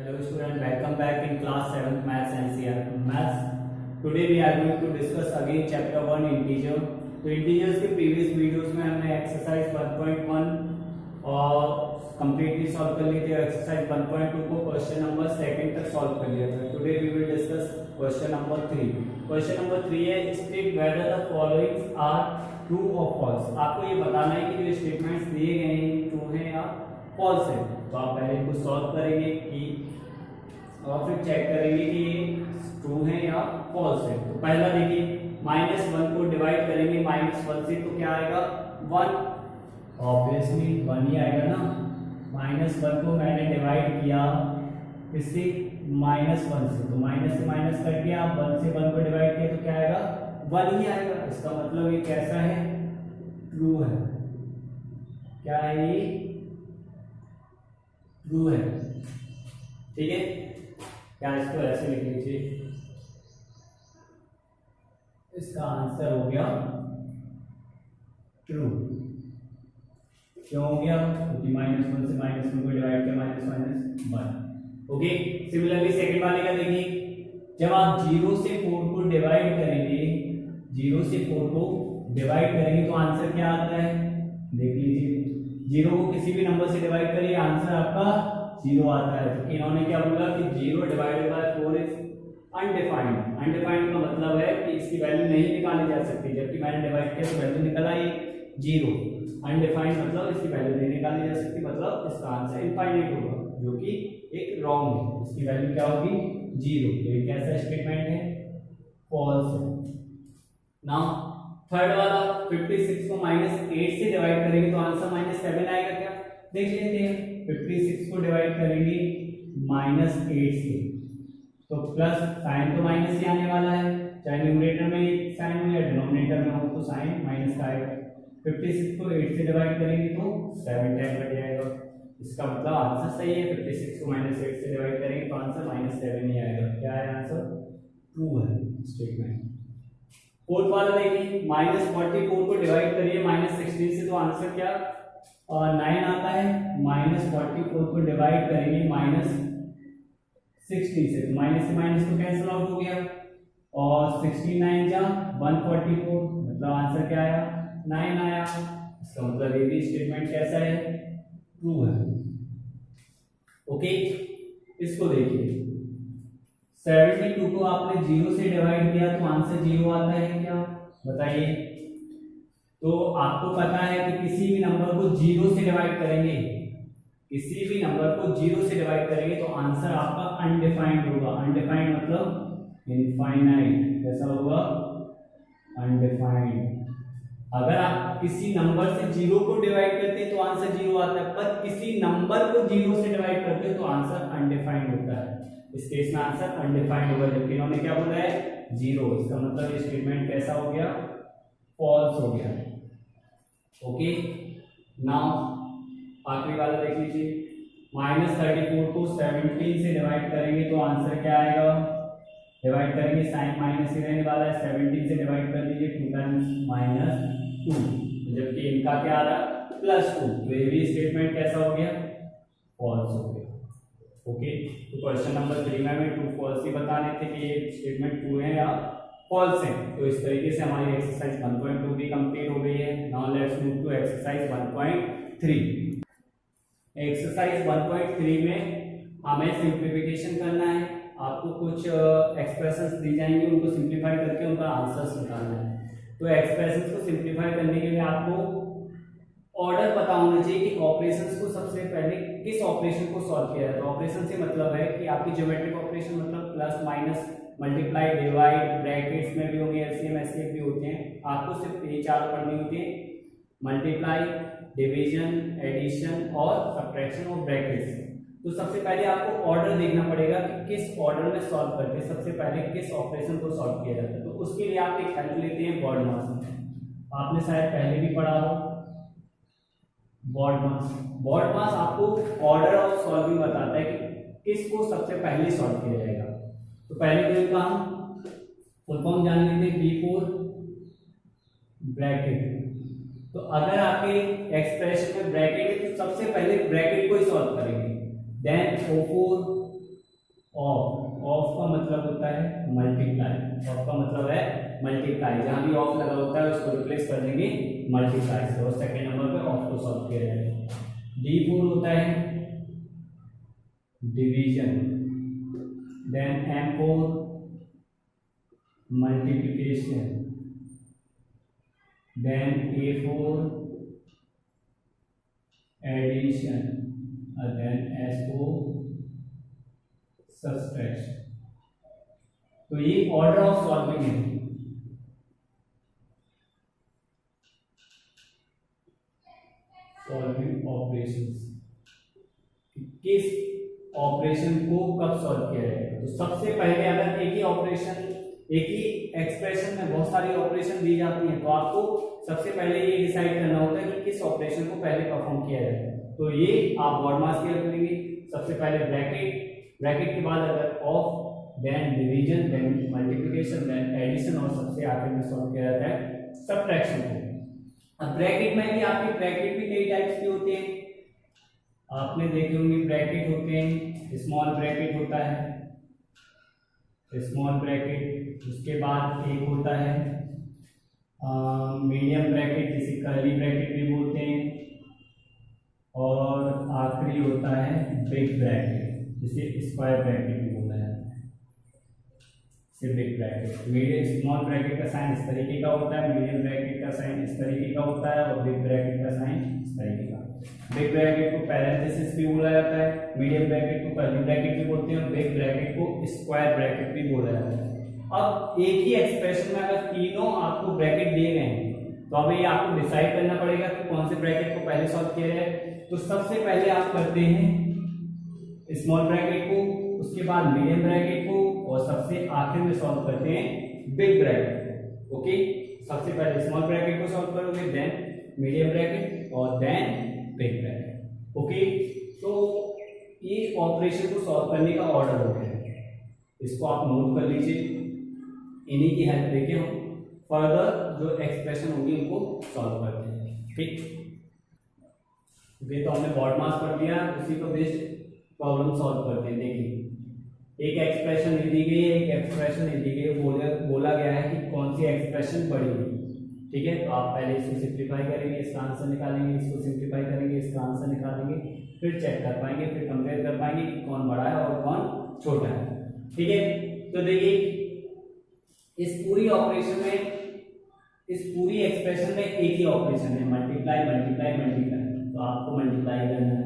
Hello student, welcome back in class 7th Maths NCERT Maths. Today we are going to discuss again chapter 1 integer. तो integers के previous videos में हमने exercise 1.1 और completely solve कर लिए थे। Exercise 1.2 को क्वेश्चन नंबर 2 तक सॉल्व कर लिया था। Today we will discuss question number 3। Question number 3 है state whether the followings are true और फॉल्स। आपको ये बताना है कि जो स्टेटमेंट्स दिए गए हैं ट्रू हैं या फॉल्स है। तो आप पहले इनको सॉल्व करेंगे कि और फिर चेक करेंगे कि ये ट्रू है या फॉल्स है। तो पहला देखिए -1 को डिवाइड करेंगे -1 से तो क्या आएगा 1, ऑब्वियसली 1 ही आएगा ना। -1 को मैंने डिवाइड किया इससे -1 से, तो माइनस से माइनस कट गया, 1 से 1 को डिवाइड किया तो क्या आएगा 1 ही आएगा। इसका मतलब ये कैसा है, ट्रू है। क्या है ये, ट्रू है। ठीक है, क्या इसको ऐसे लिख लीजिए, इसका आंसर हो गया ट्रू। क्यों हो गया, क्योंकि -1 से -1 को डिवाइड किया -1। ओके, सिमिलरली सेकंड वाले का देखिए, जब आप 0 से 4 को डिवाइड करेंगे, 0 से 4 को डिवाइड करेंगे तो आंसर क्या आता है, देख लीजिए। 0 को किसी भी नंबर से डिवाइड करिए, आंसर आपका 0 आता है। तो इन्होंने क्या बोला कि 0 divided by 4 is undefined. Undefined का मतलब है कि इसकी वैल्यू नहीं निकाली जा सकती, जबकि मैंने डिवाइड किया तो वैल्यू निकल आई 0। अनडिफाइंड मतलब इसकी वैल्यू नहीं निकाली जा सकती, मतलब इसका आंसर इनफाइनाइट होगा, जो कि एक रॉन्ग है। इसकी वैल्यू क्या होगी 0। तो ये कैसा स्टेटमेंट है, फॉल्स है। नाउ थर्ड वाला 56 को -8 से डिवाइड करेंगे तो आंसर -7 आएगा। क्या देख लेते हैं, 56 को डिवाइड करेंगे -8 से तो प्लस साइन तो माइनस ही आने वाला है, चाहे न्यूमरेटर में साइन हो या डिनोमिनेटर में हो तो साइन माइनस का आएगा। 56 को 8 से डिवाइड करेंगे तो 7 टाइम बढ़ जाएगा। इसका मतलब आंसर सही है। 56 को -8 से डिवाइड करेंगे तो आंसर -7 ही आएगा। क्या है आंसर, ट्रू है स्टेटमेंट। फोर्थ वाला देखिए, -44 को डिवाइड करिए -16 से तो आंसर क्या 9 आता है। -44 को डिवाइड करेंगे -16 से, तो माइनस से माइनस तो कैंसिल आउट हो गया, और 16 9 जा 144, मतलब आंसर क्या आया 9 आया। इसका मतलब ये भी स्टेटमेंट कैसा है, ट्रू है। ओके, इसको देखिए, 72 को आपने 0 से डिवाइड किया तो आंसर 0 आता है। क्या बताइए, तो आपको पता है कि किसी भी नंबर को 0 से डिवाइड करेंगे, किसी भी नंबर को 0 से डिवाइड करेंगे तो आंसर आपका अनडिफाइंड होगा। अनडिफाइंड मतलब इनफाइनाइट। कैसा होगा, अनडिफाइंड। अगर आप किसी नंबर से 0 को डिवाइड करते हैं तो आंसर 0 आता है, पर किसी नंबर को 0 से डिवाइड करते हैं तो आंसर अनडिफाइंड होता है। इस केस में आंसर अनडिफाइंड होगा, जबकि इन्होंने क्या बोला है 0। इसका मतलब ये स्टेटमेंट कैसा हो गया, फॉल्स हो गया। ओके, नाउ आखिरी वाला देख लीजिए, -34 को 17 से डिवाइड करेंगे तो आंसर क्या आएगा, डिवाइड करेंगे साइन माइनस ही रहने वाला है, 17 से डिवाइड कर दीजिए 2 टाइम्स -2, जबकि इनका क्या आ रहा है +2। तो ये भी स्टेटमेंट कैसा हो गया, फॉल्स हो गया। ओके, तो क्वेश्चन नंबर 3 में हमें ट्रू फॉल्स ही बताने थे कि ये स्टेटमेंट ट्रू है या फॉल्स है। तो इस तरीके से हमारी एक्सरसाइज 1.2 भी कंप्लीट हो गई है। Now let's move to exercise 1.3। Exercise 1.3 में हमें सिंप्लीफिकेशन करना है। आपको कुछ एक्सप्रेशंस दी जाएंगी, उनको सिंप्लीफाई करके उनका आंसर्स निकालना है। तो एक्सप्रेशंस को सिंप्लीफाई करने के लिए आपको ऑर्डर पता होना चाहिए कि ऑपरेशंस को सबसे पहले किस ऑपरेशन को सॉल्व किया जाए। तो ऑपरेशन से मतलब है कि आपकी ज्योमेट्रिक ऑपरेशन मतलब plus minus multiply divide, brackets में भी होंगे, एलसीएम एचसीएफ भी होते हैं। आपको सिर्फ ये 4 पढ़नी होती है, मल्टीप्लाई, डिवीजन, एडिशन और सब्ट्रैक्शन और ब्रैकेट्स। तो सबसे पहले आपको ऑर्डर देखना पड़ेगा कि किस ऑर्डर में सॉल्व करते हैं, सबसे पहले किस ऑपरेशन को सॉल्व किया जाता है। तो उसके लिए आप एक हेल्प लेते हैं बॉड मास। आपने शायद पहले भी पढ़ा हो बॉड मास। बॉड मास आपको ऑर्डर ऑफ सॉल्विंग बताता है कि किसको सबसे पहले सॉल्व किया जाएगा। तो पहले तो इनका हम फुल फॉर्म जान लेते हैं, B4 ब्रैकेट। तो अगर आपके एक्सप्रेशन में ब्रैकेट है तो सबसे पहले ब्रैकेट को ही सॉल्व करेंगे, देन O4 ऑफ का मतलब होता है मल्टीप्लाई, ऑफ का मतलब है मल्टीप्लाई, जहां भी ऑफ लगा होता है उसको रिप्लेस कर देंगे मल्टीप्लाई से, और सेकंड नंबर पे ऑफ को सॉल्व किया जाएगा। D4 होता है division, then M4 multiplication, then A4 addition, और देन S4 सब्सट्रैक्शन। तो ये ऑर्डर ऑफ सॉल्विंग है। सॉल्विंग ऑपरेशंस, किस ऑपरेशन को कब सॉल्व किया जाएगा। तो सबसे पहले अगर एक ही ऑपरेशन, एक ही एक्सप्रेशन में बहुत सारी ऑपरेशन दी जाती हैं, तो आपको सबसे पहले ये डिसाइड करना होता है कि किस ऑपरेशन को पहले परफॉर्म किया जाए। तो ये आप वर्ड मास क्लियर करेंगे। सबसे पहले ब्रैकेट, ब्रैकेट के बाद अगर of, then division, then multiplication, then addition, और सबसे आखिर में सॉल्व किया जाता है सब्ट्रैक्शन को। अब ब्रैकेट में भी आपके ब्रैकेट भी कई टाइप्स के होते हैं, आपने देखे होंगे। ब्रैकेट होते हैं, स्मॉल ब्रैकेट होता है, स्मॉल ब्रैकेट, उसके बाद एक होता है मीडियम ब्रैकेट, जिसे कर्ली ब्रैकेट भी बोलते हैं, और आखिरी होता है बिग ब्रैकेट, जिसे स्क्वायर ब्रैकेट भी बोला जाता है। सिर्फ big bracket, medium small bracket का साइन इस तरीके का होता है, मीडियम ब्रैकेट का साइन इस तरीके का होता है, और बिग ब्रैकेट का साइन इस तरीके का। बिग ब्रैकेट को पैरेंथेसिस भी बोला जाता है, मीडियम ब्रैकेट को कर्ली ब्रैकेट भी बोलते हैं, और बिग ब्रैकेट को स्क्वायर ब्रैकेट भी बोला जाता है। अब एक ही एक्सप्रेशन में अगर तीनों आपको ब्रैकेट दिए गए हैं, तो अब ये आपको डिसाइड करना पड़ेगा कि कौन से ब्रैकेट को पहले सॉल्व किया जाए। तो सबसे पहले आप करते हैं स्मॉल ब्रैकेट को, उसके बाद मीडियम ब्रैकेट को, और सबसे आखिर में सॉल्व करते हैं बिग ब्रैकेट को। ओके, सबसे पहले स्मॉल ब्रैकेट को सॉल्व करोगे, देन मीडियम ब्रैकेट, और देन बिग ब्रैकेट। ओके, तो ये ऑपरेशन को सॉल्व करने का ऑर्डर हो गया, इसको आप नोट कर लीजिए। इन्हीं की हेल्प लेके हम फर्दर जो एक्सप्रेशन होगी उनको सॉल्व करते हैं। ठीक, ये तो हमने बॉड मास पढ़ लिया, उसी को बेस्ड प्रॉब्लम सॉल्व करते हैं। देखिए, एक एक्सप्रेशन दी गई है, एक एक्सप्रेशन दी गई है, बोला गया है कि कौन सी एक्सप्रेशन बड़ी है। ठीक है, तो आप पहले इसको सिंप्लीफाई करेंगे, इसका आंसर निकालेंगे, इसको सिंप्लीफाई करेंगे, इसका आंसर निकालेंगे, फिर चेक कर पाएंगे, फिर कंपेयर कर पाएंगे कि कौन बड़ा है और कौन छोटा है। ठीक है, तो देखिए इस पूरी ऑपरेशन में, इस पूरी एक्सप्रेशन में एक ही ऑपरेशन है, मल्टीप्लाई मल्टीप्लाई मल्टीप्लाई। तो आपको मल्टीप्लाई करना है,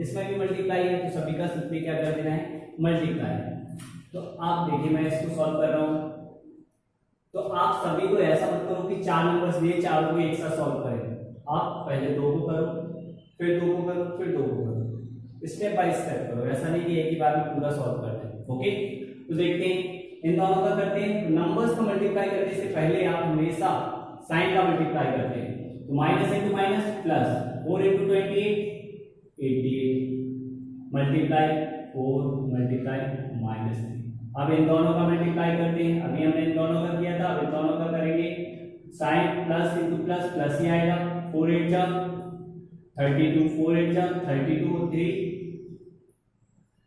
इसमें भी मल्टीप्लाई है, तो सभी का सिंपली क्या कर देना है, मल्टीप्लाई। तो आप देखिए मैं इसको सॉल्व कर रहा हूं, तो आप सभी को ऐसा मत करो कि 4 नंबर्स दिए, 4 को एक साथ सॉल्व करें। आप पहले 2 को करो, फिर 2 को करो, फिर 2 को करो, स्टेप बाय स्टेप करो। ऐसा नहीं कि एक ही बार में पूरा सॉल्व कर दें। ओके, तो देखते हैं इन दोनों का करते हैं। नंबर्स का मल्टीप्लाई करने से पहले आप हमेशा साइन का मल्टीप्लाई करते हैं। तो minus into minus plus, 4 into 28 88, multiply 4 multiply -3। अब इन दोनों का मल्टीप्लाई करते हैं, अभी हमने इन दोनों का किया था, अब इन दोनों का करेंगे। Sign plus into plus, plus ही आएगा, 4 8 जा 32, 4 8 जा 32, 3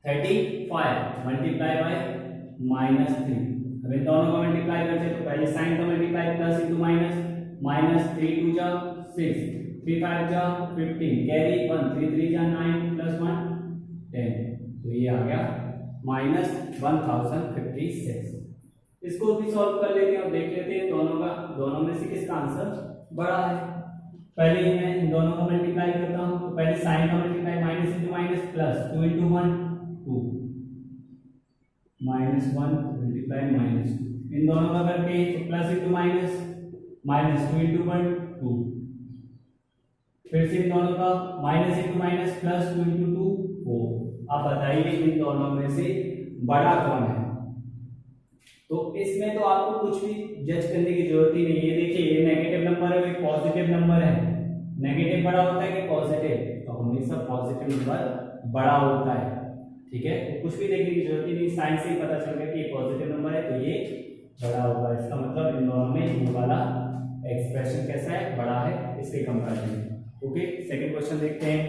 35, मल्टीप्लाई बाय -3। अब इन दोनों का मल्टीप्लाई करते हैं, तो पहले साइन का मल्टीप्लाई प्लस इंटू माइनस, -3 2 जा 6, 3 5 जा 15, कैरी 1, 3 3 जा 9 प्लस 1 10। तो ये आ गया -1056। इसको भी सॉल्व कर लेते हैं और देख लेते हैं दोनों में से किसका आंसर बड़ा है। पहले ही मैं इन दोनों का मल्टीप्लाई करता हूं, तो पहले साइन का multiply minus into minus plus, 2 into 1 2, -1 multiply -2। इन दोनों का करके प्लस इंटू माइनस, -2 इंटू 1 2, फिर से इन दोनों का minus into minus plus, 2 into 2 4। आप बताइए इन दोनों में से बड़ा कौन है। तो इसमें तो आपको कुछ भी जज करने की जरूरत ही नहीं है। देखिए ये नेगेटिव नंबर है, एक पॉजिटिव नंबर है। नेगेटिव बड़ा होता है कि पॉजिटिव, तो हमेशा पॉजिटिव नंबर बड़ा होता है। ठीक है, तो कुछ भी देखने की जरूरत ही नहीं, साइन से ही पता चल गया कि ये पॉजिटिव नंबर है तो ये बड़ा होगा। इसका मतलब इन दोनों में ये वाला एक्सप्रेशन कैसा है, बड़ा है इसके कंपैरिजन में। ओके, सेकंड क्वेश्चन देखते हैं।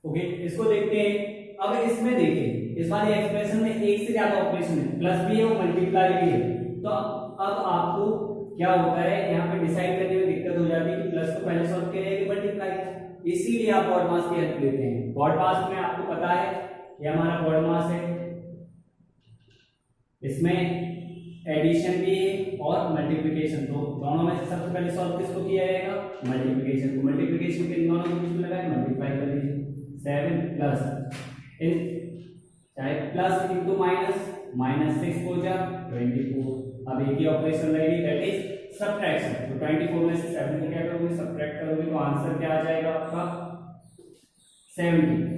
ओके, इसको देखते हैं। अब इसमें देखिए, इस वाले एक्सप्रेशन में एक से ज्यादा ऑपरेशन है, प्लस भी है और मल्टीप्लाई भी है। तो अब आपको क्या होता है, यहाँ पे डिसाइड करने में दिक्कत हो जाती है कि प्लस को पहले सॉल्व किया जाएगा मल्टीप्लाई, इसीलिए आप BODMAS की हेल्प लेते हैं। BODMAS में आपको पता है ये हमारा BODMAS है, इसमें एडिशन भी है और मल्टीप्लिकेशन, तो दोनों में से सबसे पहले सॉल्व किसको किया जाएगा, मल्टीप्लिकेशन को। मल्टीप्लिकेशन के दोनों के बीच में लगाए, मल्टीप्लाई कर दीजिए। 7 प्लस इन चाहे प्लस इंटू माइनस, -6 को जा 24। अब एक ही ऑपरेशन रहेगी, दैट इज सब्ट्रैक्शन। तो 24 में से 7 को क्या करोगे, सब्ट्रैक्ट करोगे, तो आंसर क्या आ जाएगा आपका 70।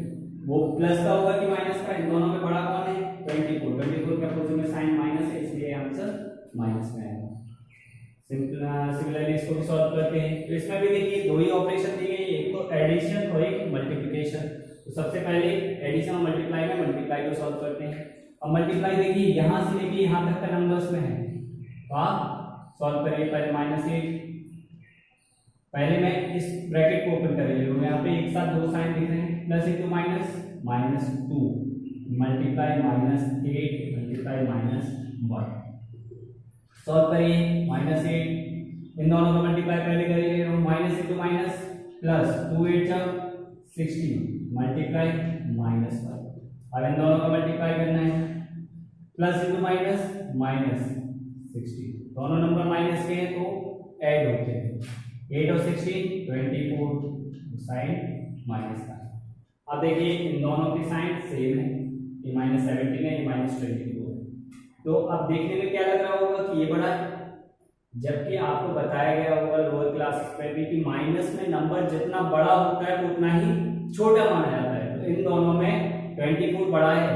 वो प्लस का होगा कि माइनस का, इन दोनों में बड़ा कौन है, 24 के अपोजिट में साइन माइनस है, इसलिए आंसर माइनस में आएगा। सिमिलरली इसको भी सॉल्व करते हैं। तो इसमें भी देखिए दो ही ऑपरेशन दी गई, एक तो एडिशन और एक मल्टीप्लिकेशन। तो सबसे पहले एडिशन और मल्टीप्लाई में मल्टीप्लाई को सॉल्व करते हैं। अब मल्टीप्लाई देखिए यहां से लेके यहां तक का नंबर्स में है, तो आप सॉल्व करिए। पहले -8, पहले मैं इस ब्रैकेट को ओपन कर रही हूँ, यहाँ पे एक साथ दो साइन दिख रहे हैं, plus into minus, -2 multiply -8 multiply -1। Solve करिए, -8 इन दोनों को मल्टीप्लाई पहले करिए, माइनस इंटू माइनस प्लस, 2 8 जा 16 मल्टीप्लाई -1। अब इन दोनों को मल्टीप्लाई करना है, प्लस इंटू माइनस -16, दोनों नंबर माइनस के हैं तो ऐड होते हैं, 8 और 16 24, साइन माइनस का। अब देखिए इन दोनों की साइन सेम है, ये -17 है, ये -24 है। तो अब देखने में क्या लग रहा होगा कि ये बड़ा है, जबकि आपको बताया गया होगा लोअर क्लासेस में भी कि माइनस में नंबर जितना बड़ा होता है उतना ही छोटा माना जाता है। तो इन दोनों में 24 बड़ा है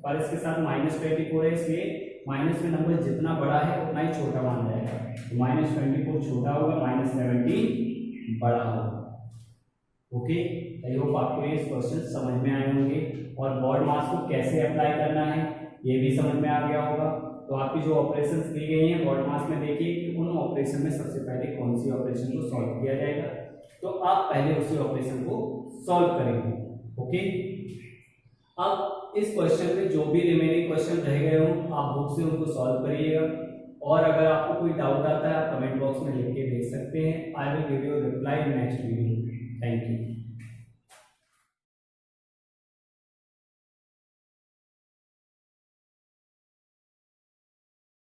पर इसके साथ -24 है, इसलिए माइनस में नंबर जितना बड़ा है उतना ही छोटा माना जाएगा। तो -24 छोटा होगा, -17 बड़ा होगा। ओके, आई होप आपको ये क्वेश्चन समझ में आए होंगे और BODMAS को कैसे अप्लाई करना है ये भी समझ में आ गया होगा। तो आपकी जो ऑपरेशंस दी गई हैं BODMAS में देखिए कि उन ऑपरेशन में सबसे पहले कौन सी ऑपरेशन को सॉल्व किया जाएगा, तो आप पहले उसी ऑपरेशन को सॉल्व करेंगे। ओके, अब इस क्वेश्चन में जो भी रिमेनिंग क्वेश्चन रह गए हो आप बुक से उनको सॉल्व करिएगा, और अगर आपको कोई डाउट आता है आप कमेंट बॉक्स में लिख के भेज सकते हैं। I will give you reply in next video. Thank you.